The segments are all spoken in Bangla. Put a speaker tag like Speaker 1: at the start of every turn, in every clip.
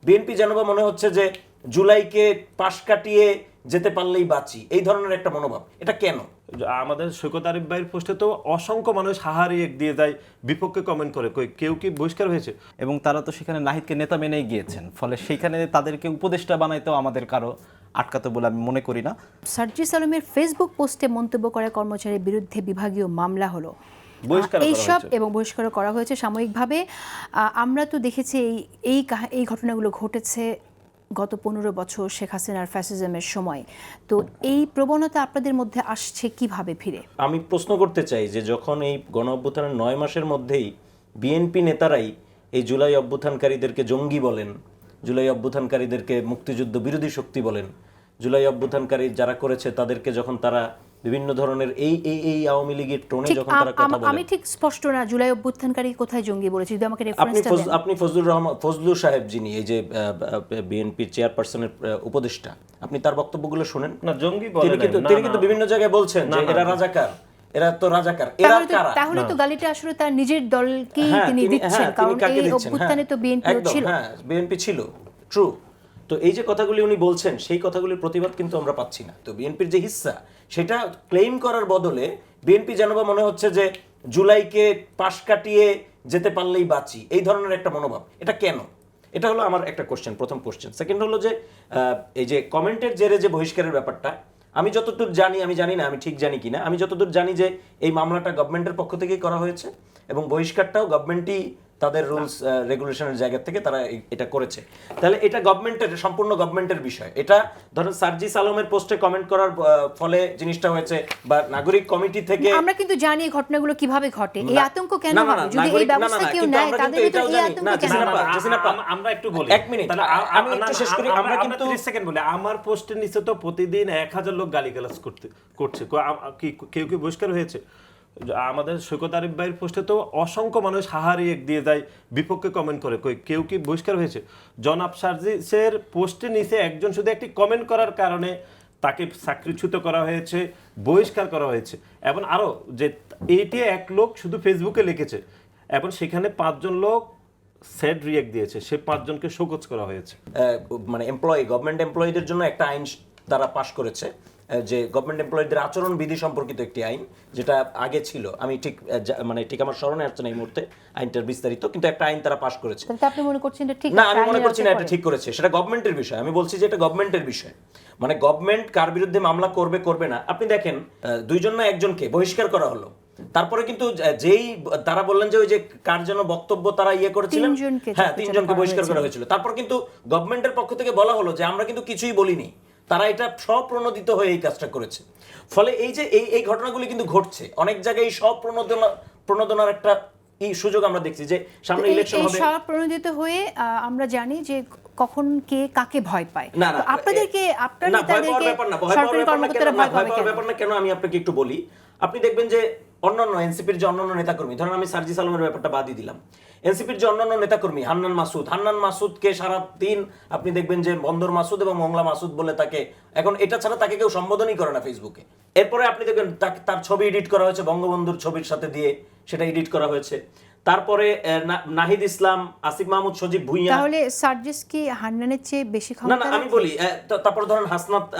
Speaker 1: বিএনপি যেন বা মনে হচ্ছে যে জুলাইকে পাশ কাটিয়ে যেতে পারলেই বাঁচি, এই ধরনের একটা মনোভাব, এটা কেন?
Speaker 2: আমাদের সৈকত আরিফ ভাইয়ের পোস্টে তো অসংখ্য মানুষ হাহারি এক দিয়ে যায়, বিপক্ষে কমেন্ট করে, কেউ কি বহিষ্কার হয়েছে?
Speaker 3: এবং তারা তো সেখানে নাহিদকে নেতা মেনেই গিয়েছেন, ফলে সেখানে তাদেরকে উপদেষ্টা বানাইতেও আমাদের কারো আটকাতো বলে আমি মনে করি না।
Speaker 4: সার্জিস আলমের ফেসবুক পোস্টে মন্তব্য করা কর্মচারীর বিরুদ্ধে বিভাগীয় মামলা হলো,
Speaker 2: বহিষ্কার
Speaker 4: এইসব এবং বহিষ্কার করা হয়েছে সাময়িকভাবে। আমরা তো দেখেছি এই ঘটনাগুলো ঘটেছে গত 15 বছর শেখ হাসিনার ফ্যাসিজমের সময়। তো এই প্রবণতা আপনাদের মধ্যে আসছে কিভাবে ফিরে?
Speaker 1: আমি প্রশ্ন করতে চাই যে যখন এই গণ অভ্যুত্থানের 9 মাসের মধ্যেই বিএনপি নেতারাই এই জুলাই অভ্যুত্থানকারীদেরকে জঙ্গি বলেন, জুলাই অভ্যুত্থানকারীদেরকে মুক্তিযুদ্ধ বিরোধী শক্তি বলেন, জুলাই অভ্যুত্থানকারী যারা করেছে তাদেরকে যখন তারা বিভিন্ন ধরনের এই আওয়ামী লীগের টোনে যখন তারা কথা বলেন,
Speaker 4: আমি ঠিক স্পষ্ট না জুলাই অভ্যুত্থানকারী কোথায় জঙ্গি বলেছি, যদি আমাকে রেফারেন্সটা দেন।
Speaker 1: আপনি ফজলুর সাহেব যিনি এই যে বিএনপি চেয়ারপারসনের উপদেষ্টা, আপনি তার বক্তব্যগুলো শুনেন
Speaker 2: না, জঙ্গি বলেন
Speaker 1: তিনি কিন্তু বিভিন্ন জায়গায় বলছেন যে এরা রাজাকার, এরা তো রাজাকার, এরা কারা?
Speaker 4: তাহলে তো গালিটা আসলে তার নিজের দলকেই তিনি দিচ্ছেন, কারণ এই অভ্যুত্থানে তো বিএনপি ছিল।
Speaker 1: হ্যাঁ, বিএনপি ছিল, ট্রু। তো এই যে কথাগুলি উনি বলছেন, সেই কথাগুলির প্রতিবাদ কিন্তু আমরা পাচ্ছি না। তো বিএনপির যে হিস্সা, সেটা ক্লেইম করার বদলে বিএনপি যেন বা মনে হচ্ছে যে জুলাইকে পাশ কাটিয়ে যেতে পারলেই বাঁচি, এই ধরনের একটা মনোভাব, এটা কেন? এটা হলো আমার একটা কোশ্চেন, প্রথম কোশ্চেন। সেকেন্ড হলো যে এই যে কমেন্টের জেরে যে বহিষ্কারের ব্যাপারটা, আমি যতদূর জানি, আমি জানি না আমি ঠিক জানি কিনা, আমি যতদূর জানি যে এই মামলাটা গভর্নমেন্টের পক্ষ থেকেই করা হয়েছে এবং বহিষ্কারটাও গভর্নমেন্টই তাদের রুলস রেগুলেশনের জায়গা থেকে তারা এটা করেছে। তাহলে এটা গভর্নমেন্টের, সম্পূর্ণ গভর্নমেন্টের বিষয়। এটা ধরেন সার্জিস আলমের পোস্টে কমেন্ট করার ফলে জিনিসটা হয়েছে, বা নাগরিক কমিটি থেকে
Speaker 4: আমরা কিন্তু জানি এই ঘটনাগুলো কিভাবে ঘটে, এই আতঙ্ক কেন হবে? যদি এই ব্যবস্থা কেউ নেয় তাদের ভিতরে এই আতঙ্ক কেন হবে?
Speaker 2: আমরা একটু বলি,
Speaker 1: এক মিনিট, আমি একটু শেষ করি। আমরা কিন্তু
Speaker 2: 30 সেকেন্ড বলি। আমার পোস্টের নিচে তো প্রতিদিন 1000 লোক গালিগালাজ করছে, কেউ কি বহিষ্কার হয়েছে? আমাদের সৈকত আরিফ ভাইয়ের পোস্টে তো অসংখ্য মানুষ হাহারি এক দিয়ে যায়, বিপক্ষে কমেন্ট করে, কেউ কি বহিষ্কার হয়েছে? জনাব সার্জিসের পোস্টের নিচে একজন শুধু একটি কমেন্ট করার কারণে তাকে চাকরিচ্যুত করা হয়েছে, বহিষ্কার করা হয়েছে। এবং আরো যে এইটি এক লোক শুধু ফেসবুকে লিখেছে এবং সেখানে 5 জন লোক স্যাড রিঅ্যাক্ট দিয়েছে, সে 5 জনকে শোকজ করা হয়েছে।
Speaker 1: মানে গভর্নমেন্ট এমপ্লয়ীদের জন্য একটা আইন তারা পাশ করেছে, যে গভর্নমেন্ট এমপ্লয়ীদের আচরণ বিধি সম্পর্কিত একটি আইন, যেটা আগে ছিল, আমি ঠিক আমার স্মরণে আসছে না এই মুহূর্তে আইনটার বিস্তারিত, কিন্তু একটা আইন তারা পাশ করেছে।
Speaker 4: কিন্তু আপনি মনে করছেন এটা ঠিক
Speaker 1: না, আমি মনে করছি না এটা ঠিক করেছে, সেটা গভর্নমেন্টের বিষয়। আমি বলছি যে এটা গভর্নমেন্টের বিষয়, মানে গভর্নমেন্ট কার বিরুদ্ধে মামলা করবে করবে না। আপনি দেখেন 2 জন না 1 জনকে বহিষ্কার করা হলো, তারপরে কিন্তু যেই তারা বললেন যে ওই যে কার যেন বক্তব্য তারা ইয়ে করেছিলেন, 3 জনকে বহিষ্কার করা হয়েছিল। তারপর কিন্তু গভর্নমেন্টের পক্ষ থেকে বলা হলো যে আমরা কিন্তু কিছুই বলিনি, তারা এটা স্বপ্রণোদিত হয়ে এই কাজটা করেছে। ফলে এই যে এই ঘটনাগুলি কিন্তু ঘটছে অনেক জায়গায়, স্বপ্রণোদনার একটা সুযোগ আমরা দেখছি যে সামনে ইলেকশন হবে।
Speaker 4: এই স্বপ্রণোদিত হয়ে আমরা জানি যে কখন কে কাকে ভয় পায়। তো আপনাদেরকে সরকারি কর্মকর্তারা ভয় পাবে
Speaker 1: কেন? আমি আপনাকে একটু বলি। আপনি দেখবেন যে অন্যান্য এনসিপির যে অন্যান্য নেতাকর্মী, ধরেন আমি সার্জিস আলমের ব্যাপারটা বাদই দিলাম, এনসিপির যে অন্যান্য নেতাকর্মী, হান্নান মাসুদকে সারাদিন আপনি দেখবেন যে বন্দর মাসুদ এবং মংলা মাসুদ বলে তাকে, এখন এটা ছাড়া তাকে কেউ সম্বোধনই করে না ফেসবুকে। এরপরে আপনি দেখবেন তার ছবি এডিট করা হয়েছে বঙ্গবন্ধুর ছবির সাথে দিয়ে, সেটা এডিট করা হয়েছে। তারপরে নাহিদ ইসলাম, আসিফ মাহমুদ, সজীব ভুঁইয়া।
Speaker 4: তাহলে সার্জিস কি হান্নানের চেয়ে বেশি ক্ষমতা?
Speaker 1: না, আমি বলি, তারপর ধরেন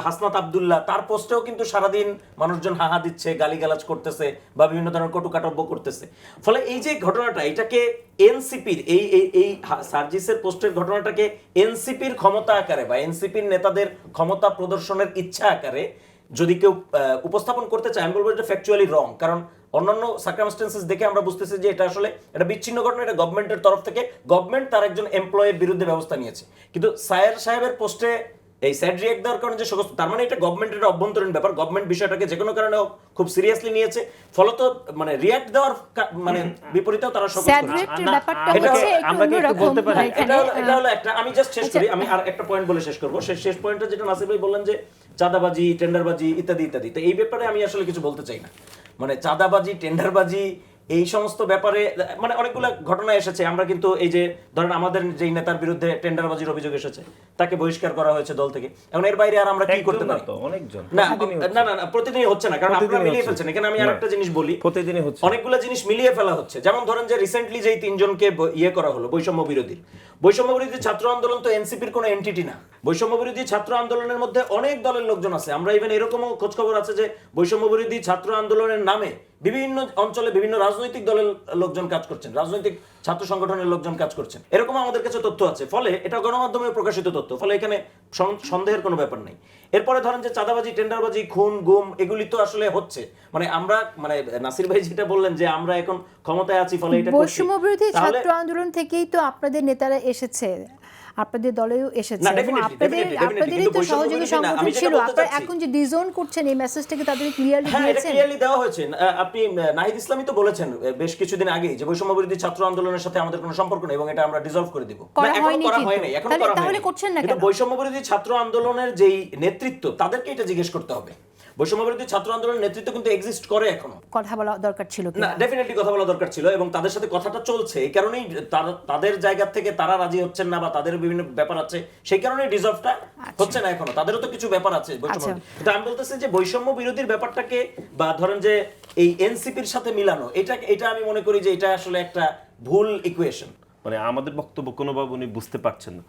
Speaker 1: হাসনাত আব্দুল্লাহ, তার পোস্টেও কিন্তু সারাদিন মানুষজন হাহা দিচ্ছে, গালিগালাজ করতেছে বা বিভিন্ন ধরনের কটুকাটব্য করতেছে। ফলে এই যে ঘটনাটা, এটাকে এনসিপির এই সার্জিসের পোস্টের ঘটনাটাকে এনসিপির ক্ষমতা আকারে বা এনসিপির নেতাদের ক্ষমতা প্রদর্শনের ইচ্ছা আকারে যদি কেউ উপস্থাপন করতে চায়, আমি বলবো এটা ফ্যাকচুয়ালি রং। কারণ অন্যান্য সার্কামস্টেন্সেস দেখে আমরা বুঝতেছি যে এটা আসলে এটা বিচ্ছিন্ন ঘটনা, এটা গভর্নমেন্টের তরফ থেকে, গভর্নমেন্ট তার একজন এমপ্লয়ের বিরুদ্ধে ব্যবস্থা নিয়েছে। কিন্তু সায়ের সাহেবের পোস্টে এই স্যাড রিঅ্যাক্ট দেওয়ার কারণে যে সমস্ত, তার মানে এটা গভর্নমেন্টের অভ্যন্তরীণ ব্যাপার, গভর্নমেন্ট বিষয়টাকে যে কোনো কারণে খুব সিরিয়াসলি নিয়েছে, ফলত মানে রিঅ্যাক্ট দেওয়ার মানে বিপরীতেও তারা এটা হলো একটা। আমি জাস্ট শেষ করি, আমি আর একটা পয়েন্ট বলে শেষ করবো। শেষ পয়েন্টটা যেটা নাসির ভাই বললেন যে চাঁদাবাজি, টেন্ডারবাজি ইত্যাদি ইত্যাদি, তো এই ব্যাপারে আমি আসলে কিছু বলতে চাই না। মানে চাঁদাবাজি, টেন্ডারবাজি এই সমস্ত ব্যাপারে মানে অনেকগুলো ঘটনা এসেছে। আমরা কিন্তু এই যে ধরেন আমাদের যেই নেতার বিরুদ্ধে টেন্ডারবাজির অভিযোগ এসেছে তাকে বহিষ্কার করা হয়েছে দল থেকে। এখন এর বাইরে আর আমরা কি করতে পারি?
Speaker 2: অনেকজন
Speaker 1: না না না প্রতিদিনই হচ্ছে না, কারণ আপনারা মিলিয়ে ফেলছেন। এখানে আমি আরেকটা জিনিস বলি,
Speaker 2: প্রতিদিনই হচ্ছে
Speaker 1: অনেকগুলো জিনিস মিলিয়ে ফেলা হচ্ছে। যেমন ধরেন যে রিসেন্টলি যেই তিনজনকে ইয়ে করা হলো বৈষম্য বিরোধী ছাত্র আন্দোলন তো এনসিপির কোনো এন্টিটি না। বৈষম্য বিরোধী ছাত্র আন্দোলনের মধ্যে অনেক দলের লোকজন আছে। আমরা ইভেন এরকমও খোঁজ খবর আছে যে বৈষম্য বিরোধী ছাত্র আন্দোলনের নামে বিভিন্ন অঞ্চলে বিভিন্ন রাজনৈতিক দলের লোকজন কাজ করছেন, রাজনৈতিক ছাত্র সংগঠনের লোকজন কাজ করছেন, এরকম আমাদের কাছে তথ্য আছে। ফলে এটা গণমাধ্যমে প্রকাশিত তথ্য, ফলে এখানে সন্দেহের কোনো ব্যাপার নেই। এরপরে ধরেন যে চাঁদাবাজি, টেন্ডারবাজি, খুন গুম এগুলি তো আসলে হচ্ছে। মানে আমরা মানে নাসির ভাই যেটা বললেন যে আমরা এখন ক্ষমতায় আছি ফলে এটা
Speaker 4: বৈষম্য বিরোধী ছাত্র আন্দোলন থেকেই তো আপনাদের নেতারা এসেছে, আপনাদের দলেও এসেছে, এবং আপনাদেরই তো সহযোগী সংগঠন ছিল। আপনারা এখন যে ডিজোন করছেন এই মেসেজটাকে তাদের ক্লিয়ারলি দিয়েছেন?
Speaker 1: ক্লিয়ারলি দেওয়া হয়েছে। আপনি নাহিদ ইসলামই তো বলেছেন বেশ কিছুদিন আগেই যে বৈষম্য বিরোধী ছাত্র আন্দোলনের সাথে আমাদের কোনো সম্পর্ক নেই এবং এটা আমরা ডিসলভ করে দিব।
Speaker 4: তাহলে করছেন না কেন?
Speaker 1: বৈষম্য বিরোধী ছাত্র আন্দোলনের যেই নেতৃত্ব তাদেরকে এটা জিজ্ঞেস করতে হবে। বৈষম্য বিরোধী ছাত্র আন্দোলনের নেতৃত্ব কিন্তু এক্সিস্ট করে এখনো।
Speaker 4: কথা বলা দরকার ছিল কি
Speaker 1: না? ডেফিনেটলি কথা বলা দরকার ছিল এবং তাদের সাথে কথাটা চলছে। এই কারণেই তাদের জায়গা থেকে তারা রাজি হচ্ছেন না বা তাদের বিভিন্ন ব্যাপার আছে, সেই কারণেই ডিসলভটা হচ্ছে না এখনো। তাদেরও তো কিছু ব্যাপার আছে বৈষম্য। কিন্তু আমি বলতেছি যে বৈষম্য বিরোধীর ব্যাপারটাকে বা ধরেন যে এই এনসিপির সাথে মিলানো, এটা আমি মনে করি যে এটা আসলে একটা ভুল ইকুয়েশন।
Speaker 2: মানে আমাদের বক্তব্য কোনোভাবে উনি বুঝতে পারছেন না।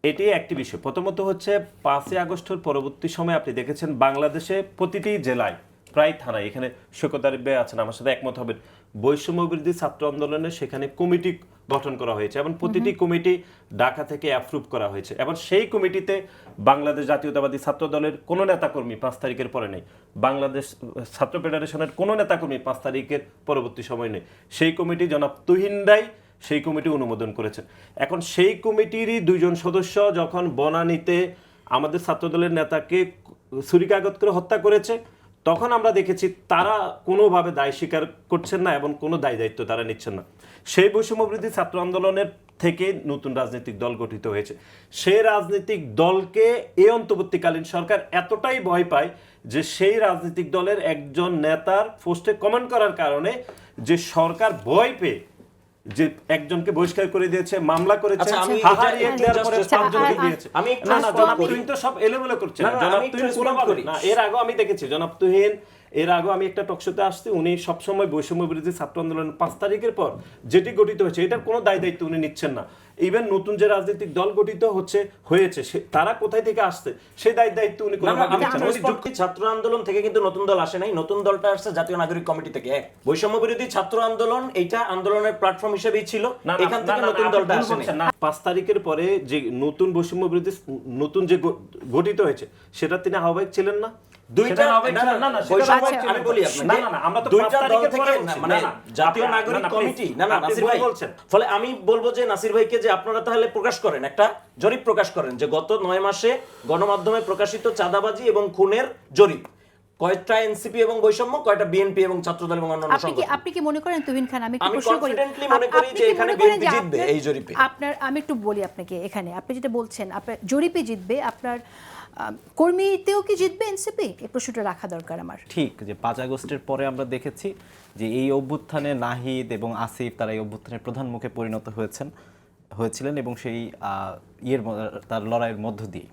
Speaker 2: এটি একটি বিষয়। প্রথমত হচ্ছে 5ই আগস্টের পরবর্তী সময় আপনি দেখেছেন বাংলাদেশে প্রতিটি জেলায় প্রায় থানায়, এখানে শওকত আরিফ ভাই আছেন আমার সাথে একমত হবেন, বৈষম্য বিরোধী ছাত্র আন্দোলনে সেখানে কমিটি গঠন করা হয়েছে এবং প্রতিটি কমিটি ঢাকা থেকে অ্যাপ্রুভ করা হয়েছে এবং সেই কমিটিতে বাংলাদেশ জাতীয়তাবাদী ছাত্র দলের কোনো নেতাকর্মী 5 তারিখের পরে নেই, বাংলাদেশ ছাত্র ফেডারেশনের কোনো নেতাকর্মী 5 তারিখের পরবর্তী সময় নেই। সেই কমিটি জনাব তুহিন রায় সেই কমিটি অনুমোদন করেছেন। এখন সেই কমিটিরই 2 জন সদস্য যখন বনানীতে আমাদের ছাত্রদলের নেতাকে ছুরিকাঘাত করে হত্যা করেছে, তখন আমরা দেখেছি তারা কোনোভাবে দায় স্বীকার করছেন না এবং কোনো দায়িত্ব তারা নিচ্ছেন না। সেই বৈষম্য বিরোধী ছাত্র আন্দোলনের থেকে নতুন রাজনৈতিক দল গঠিত হয়েছে। সেই রাজনৈতিক দলকে এই অন্তর্বর্তীকালীন সরকার এতটাই ভয় পায় যে সেই রাজনৈতিক দলের একজন নেতার পোস্টে কমেন্ট করার কারণে যে সরকার ভয় পেয়ে যে একজনকে বহিষ্কার করে দিয়েছে, মামলা করেছে, সব এলোমেলো করছেন। জনাব তুহিন কোনোভাবে না, এর আগে আমি দেখেছি জনাব তুহিন, এর আগে আমি একটা টকশোতে আসছি, উনি সবসময় বৈষম্য বিরোধী ছাত্র আন্দোলনের 5 তারিখের পর যেটি গঠিত হয়েছে এটার কোনো দায়িত্ব উনি নিচ্ছেন না। ইভেন নতুন যে রাজনৈতিক দল গঠিত হয়েছে তারা কোথায় থেকে আসছে সেই দায়িত্ব উনি কোনোভাবে নিচ্ছেন না।
Speaker 1: ছাত্র আন্দোলন থেকে কিন্তু নতুন দল আসে নাই, নতুন দলটা আসছে জাতীয় নাগরিক কমিটি থেকে। বৈষম্য বিরোধী ছাত্র আন্দোলন এইটা আন্দোলনের প্ল্যাটফর্ম হিসেবেই ছিল, এখান থেকে নতুন দলটা আসে নাই।
Speaker 2: 5 তারিখের পরে যে নতুন বৈষম্য বিরোধী নতুন যে গঠিত হয়েছে সেটা তিনি আহ্বায়ক ছিলেন না?
Speaker 1: দুইটা আমি বলি জাতীয় নাগরিক কমিটি নাসির ভাই বলছেন। ফলে আমি বলবো যে নাসির ভাইকে যে আপনারা তাহলে প্রকাশ করেন, একটা জরিপ প্রকাশ করেন যে গত 9 মাসে গণমাধ্যমে প্রকাশিত চাঁদাবাজি এবং খুনের জরিপ কয়টা এনসিপি এবং বৈষম্য, কয়টা বিএনপি এবং ছাত্রদল এবং অন্যান্য সংগঠন।
Speaker 4: আপনি কি মনে করেন তুহিন খান, আমি
Speaker 1: কনফিডেন্টলি মনে করি যে এখানে বিএনপি জিতবে এই জরিপে?
Speaker 4: আমি একটু বলি আপনাকে, এখানে আপনি যেটা বলছেন আপনার জরিপে জিতবে, আপনার কর্মীতেও কি জিতবে এনসিপি? এই প্রশ্নটা রাখা দরকার আমার।
Speaker 3: ঠিক যে 5 আগস্টের পরে আমরা দেখেছি যে এই অভ্যুত্থানে নাহিদ এবং আসিফ তারা এই অভ্যুত্থানের প্রধান মুখে পরিণত হয়েছিলেন এবং সেই তার লড়াইয়ের মধ্য দিয়ে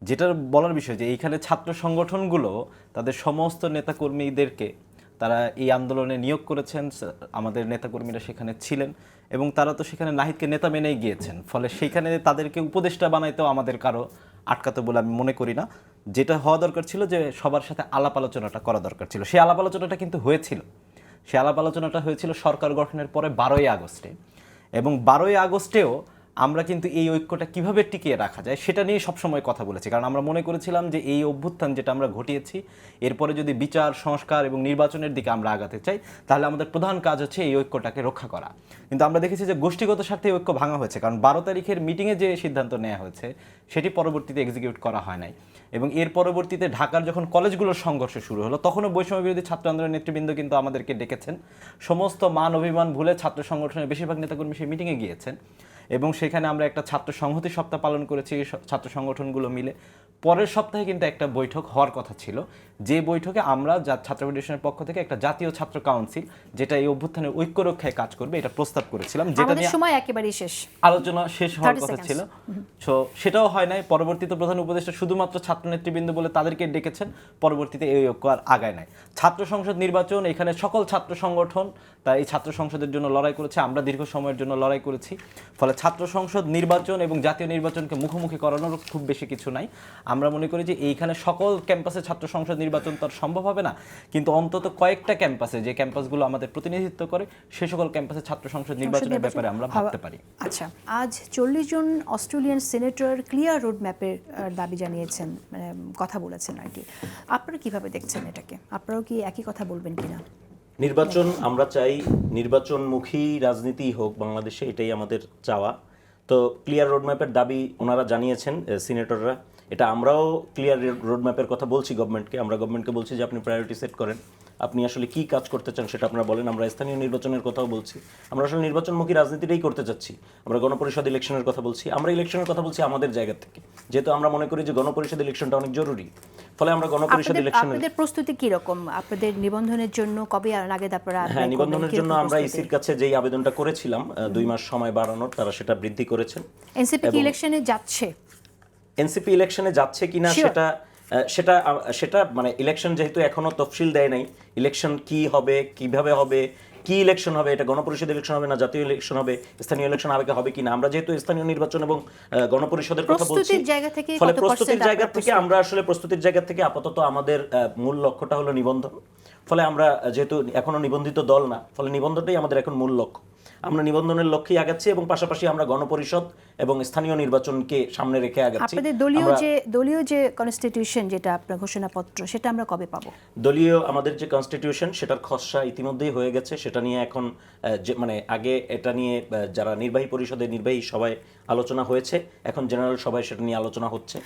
Speaker 3: যেটা বলার বিষয় যে এইখানে ছাত্র সংগঠনগুলো তাদের সমস্ত নেতাকর্মীদেরকে তারা এই আন্দোলনে নিয়োগ করেছেন, আমাদের নেতাকর্মীরা সেখানে ছিলেন এবং তারা তো সেখানে নাহিদকে নেতা মেনেই গিয়েছেন। ফলে সেইখানে তাদেরকে উপদেষ্টা বানাইতেও আমাদের কারো আটকাতে বলে আমি মনে করি না। যেটা হওয়া দরকার ছিল যে সবার সাথে আলাপ আলোচনাটা করা দরকার ছিল, সেই আলাপ আলোচনাটা কিন্তু হয়েছিল। সেই আলাপ আলোচনাটা হয়েছিল সরকার গঠনের পরে 12ই আগস্টে, এবং 12ই আগস্টেও আমরা কিন্তু এই ঐক্যটা কিভাবে টিকিয়ে রাখা যায় সেটা নিয়ে সবসময় কথা বলেছি। কারণ আমরা মনে করেছিলাম যে এই অভ্যুত্থান যেটা আমরা ঘটিয়েছি এরপরে যদি বিচার, সংস্কার এবং নির্বাচনের দিকে আমরা আগাতে চাই তাহলে আমাদের প্রধান কাজ হচ্ছে এই ঐক্যটাকে রক্ষা করা। কিন্তু আমরা দেখেছি যে গোষ্ঠীগত স্বার্থে ঐক্য ভাঙা হয়েছে, কারণ 12 তারিখের মিটিংয়ে যে সিদ্ধান্ত নেওয়া হয়েছে সেটি পরবর্তীতে এক্সিকিউট করা হয় নাই। এবং এর পরবর্তীতে ঢাকার যখন কলেজগুলোর সংঘর্ষ শুরু হলো তখনও বৈষম্য বিরোধী ছাত্র আন্দোলনের নেতৃবৃন্দ কিন্তু আমাদেরকে ডেকেছেন, সমস্ত মান অভিমান ভুলে ছাত্র সংগঠনের বেশিরভাগ নেতাকর্মী সেই মিটিংয়ে গিয়েছেন এবং সেখানে আমরা একটা ছাত্র সংহতি সপ্তাহ পালন করেছি ছাত্র সংগঠনগুলো মিলে। পরের সপ্তাহে কিন্তু একটা বৈঠক হওয়ার কথা ছিল, যে বৈঠকে আমরা ছাত্র ফেডারেশনের পক্ষ থেকে একটা জাতীয় ছাত্র কাউন্সিল, যেটা এই অভ্যুত্থানের ঐক্য রক্ষায় কাজ করবে, এটা প্রস্তাব করেছিলাম, যেটা
Speaker 4: আমাদের
Speaker 3: নিয়ে
Speaker 4: সময় একেবারেই শেষ।
Speaker 3: আলোচনা শেষ হওয়ার
Speaker 4: 30
Speaker 3: কথা
Speaker 4: seconds।
Speaker 3: ছিল। সো সেটাও হয় নাই। পরবর্তীতে প্রধান উপদেষ্টা শুধুমাত্র ছাত্র নেতৃবৃন্দ বলে তাদেরকে ডেকেছেন, পরবর্তীতে এই ঐক্য আর আগায় নাই। ছাত্র সংসদ নির্বাচন, এখানে সকল ছাত্র সংগঠন তাই এই ছাত্র সংসদের জন্য লড়াই করেছে, আমরা দীর্ঘ সময়ের জন্য লড়াই করেছি। ফলে ছাত্র সংসদ নির্বাচন এবং জাতীয় নির্বাচনকে মুখোমুখি করানোর খুব বেশি কিছু নাই। আমরা মনে করি যে এইখানে সকল ক্যাম্পাসে ছাত্র সংসদ নির্বাচন তো আর সম্ভব হবে না, কিন্তু অন্তত কয়েকটা ক্যাম্পাসে, যে ক্যাম্পাসগুলো আমাদের প্রতিনিধিত্ব করে, সে সকল ক্যাম্পাসে ছাত্র সংসদ নির্বাচনের ব্যাপারে আমরা ভাবতে পারি।
Speaker 4: আচ্ছা, আজ 40 জন অস্ট্রেলিয়ান সিনেটর ক্লিয়ার রোড ম্যাপের দাবি জানিয়েছেন, মানে কথা বলেছেন আর কি। আপনারা কিভাবে দেখছেন এটাকে? আপনারাও কি একই কথা বলবেন কিনা?
Speaker 1: নির্বাচন আমরা চাই, নির্বাচনমুখী রাজনীতি হোক বাংলাদেশে, এটাই আমাদের চাওয়া। তো ক্লিয়ার রোডম্যাপের দাবি ওনারা জানিয়েছেন সিনেটররা, এটা আমরাও ক্লিয়ার রোডম্যাপের কথা বলছি গভর্নমেন্টকে। আমরা গভর্নমেন্টকে বলছি যে আপনি প্রায়োরিটি সেট করেন, আপনি আসলে কি কাজ করতে চান সেটা আপনারা বলেন। আমরা স্থানীয় নির্বাচনের কথাও বলছি, আমরা আসলে নির্বাচনমুখী রাজনীতিটাই করতে চাচ্ছি। আমরা গণপরিষদ ইলেকশনের কথা বলছি, আমরা ইলেকশনের কথা বলছি আমাদের জায়গা থেকে, যেহেতু আমরা মনে করি যে গণপরিষদ ইলেকশনটা অনেক জরুরি। ফলে আমরা গণপরিষদ ইলেকশনের
Speaker 4: আপনাদের প্রস্তুতি কি রকম? আপনাদের নিবন্ধনের জন্য কবে নাগাদ আপনারা apply
Speaker 1: হ্যাঁ,
Speaker 4: করবেন?
Speaker 1: নিবন্ধনের জন্য
Speaker 4: কিরকম
Speaker 1: আমরা
Speaker 4: প্রস্তুতি?
Speaker 1: ইসির কাছে যেই আবেদনটা করেছিলাম 2 মাস সময় বাড়ানোর, তারা সেটা বৃদ্ধি করেছেন।
Speaker 4: এনসিপি কি ইলেকশনে যাচ্ছে?
Speaker 1: এনসিপি ইলেকশনে যাচ্ছে কিনা
Speaker 4: Sure.
Speaker 1: সেটা মানে ইলেকশন যেহেতু এখনো তফসিল দেয় নাই, ইলেকশন কি হবে, কিভাবে হবে, কি ইলেকশন হবে, এটা গণপরিষদ ইলেকশন হবে না জাতীয় ইলেকশন হবে, স্থানীয় ইলেকশন হবে কিনা, আমরা যেহেতু স্থানীয় নির্বাচন এবং গণপরিষদের কথা বলছি,
Speaker 4: প্রস্তুতির জায়গা থেকে
Speaker 1: ফলে
Speaker 4: কত
Speaker 1: প্রস্তুতির
Speaker 4: percent
Speaker 1: জায়গা
Speaker 4: আপনারা
Speaker 1: থেকে আমরা আসলে প্রস্তুতির জায়গা থেকে আপাতত আমাদের মূল লক্ষ্যটা হলো নিবন্ধন। ফলে আমরা যেহেতু এখনো নিবন্ধিত দল না, ফলে নিবন্ধনটাই আমাদের এখন মূল লক্ষ্য। আমরা নিবন্ধনের লক্ষ্যেই আগাচ্ছি এবং পাশাপাশি আমরা গণপরিষদ এবং স্থানীয় নির্বাচনকে সামনে রেখে আগাচ্ছি।
Speaker 4: আপনাদের দলীয় যে কনস্টিটিউশন, যেটা আপনার ঘোষণাপত্র, সেটা আমরা কবে পাবো?
Speaker 1: দলীয় আমাদের যে কনস্টিটিউশন, সেটার খসড়া ইতিমধ্যেই হয়ে গেছে। সেটা নিয়ে এখন যে মানে আগে এটা নিয়ে যারা নির্বাহী পরিষদের নির্বাহী সবাই আলোচনা হয়েছে, এখন জেনারেল সবাই সেটা নিয়ে আলোচনা হচ্ছে।